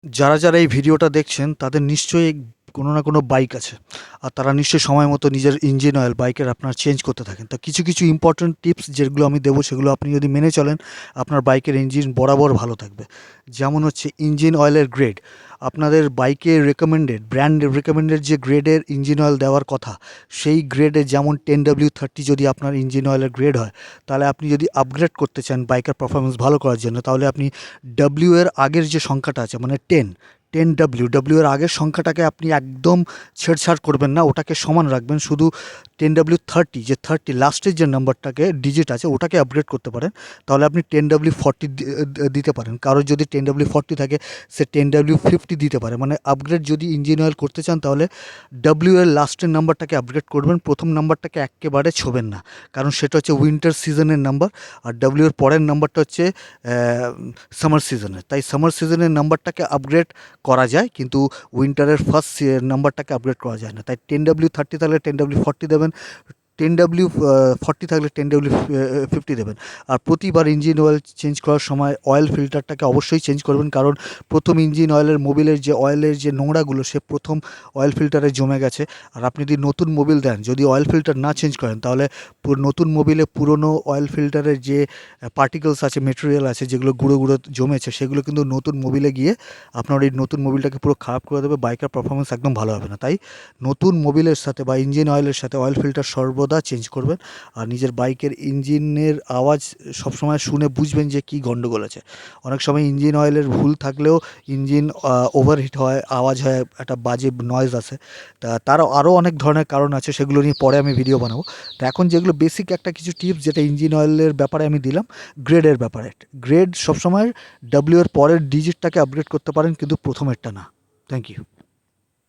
যারা এই ভিডিওটা দেখছেন তাদের নিশ্চয়ই কোনো না কোনো বাইক আছে, আর তারা নিশ্চয়ই সময় মতো নিজের ইঞ্জিন অয়েল বাইকের আপনার চেঞ্জ করতে থাকেন। তা কিছু কিছু ইম্পর্ট্যান্ট টিপস যেগুলো আমি দেবো, সেগুলো আপনি যদি মেনে চলেন আপনার বাইকের ইঞ্জিন বরাবর ভালো থাকবে। যেমন হচ্ছে ইঞ্জিন অয়েলের গ্রেড। আপনাদের বাইকে ব্র্যান্ড রেকমেন্ডেড যে গ্রেডের ইঞ্জিন অয়েল দেওয়ার কথা, সেই গ্রেডে যেমন 10W30 যদি আপনার ইঞ্জিন অয়েলের গ্রেড হয়, তাহলে আপনি যদি আপগ্রেড করতে চান বাইকের পারফরমেন্স ভালো করার জন্য, তাহলে আপনি ডব্লিউ এর আগের যে সংখ্যাটা আছে মানে 10 এর আগের সংখ্যাটাকে আপনি একদম ছেড়ছাড় করবেন না, ওটাকে সমান রাখবেন। শুধু 10W30 যে 30 লাস্টের যে নাম্বারটাকে ডিজিট আছে ওটাকে আপগ্রেড করতে পারেন, তাহলে আপনি 10W40 দিতে পারেন। কারোর যদি 10W40 থাকে সে 10W50 দিতে পারে। মানে আপগ্রেড যদি ইঞ্জিন অয়েল করতে চান তাহলে ডব্লিউ এর লাস্টের নাম্বারটাকে আপগ্রেড করবেন, প্রথম নাম্বারটাকে একেবারে ছোবেন না, কারণ সেটা হচ্ছে উইন্টার সিজনের নাম্বার। আর ডব্লিউ এর পরের নাম্বারটা হচ্ছে সামার সিজনের। তাই সামার সিজনের নাম্বারটাকে আপগ্রেড করা যায়, কিন্তু উইন্টারের ফার্স্ট নাম্বারটাকে আপগ্রেড করা যায় না। তাই 10W30 থাকলে 10W40 দেবেন, 10W40 থাকলে 10W50 দেবেন। আর প্রতিবার ইঞ্জিন অয়েল চেঞ্জ করার সময় অয়েল ফিল্টারটাকে অবশ্যই চেঞ্জ করবেন, কারণ প্রথম ইঞ্জিন অয়েলের মোবিলের যে অয়েলের যে নোংরাগুলো সে প্রথম অয়েল ফিল্টারে জমে গেছে। আর আপনি যদি নতুন মোবিল দেন, যদি অয়েল ফিল্টার না চেঞ্জ করেন, তাহলে নতুন মোবিলে পুরনো অয়েল ফিল্টারের যে পার্টিকেলস আছে, মেটেরিয়াল আছে, যেগুলো গুঁড়ো গুঁড়ো জমেছে, সেগুলো কিন্তু নতুন মোবিলে গিয়ে আপনার এই নতুন মোবিলটাকে পুরো খারাপ করে দেবে, বাইকের পারফরমেন্স একদম ভালো হবে না। তাই নতুন মোবিলের সাথে বা ইঞ্জিন অয়েলের সাথে অয়েল ফিল্টার সর্বদা চেঞ্জ করবেন। আর নিজের বাইকের ইঞ্জিনের আওয়াজ সবসময় শুনে বুঝবেন যে কী গণ্ডগোল আছে। অনেক সময় ইঞ্জিন অয়েলের ভুল থাকলেও ইঞ্জিন ওভারহিট হয়, আওয়াজ হয়, একটা বাজে নয়েজ আসে। তার আরও অনেক ধরনের কারণ আছে, সেগুলো নিয়ে পরে আমি ভিডিও বানাবো। তো এখন যেগুলো বেসিক একটা কিছু টিপস যেটা ইঞ্জিন অয়েলের ব্যাপারে আমি দিলাম, গ্রেডের ব্যাপারে। গ্রেড সবসময় ডব্লিউ এর পরের ডিজিটটাকে আপগ্রেড করতে পারেন, কিন্তু প্রথমেরটা না। Thank you.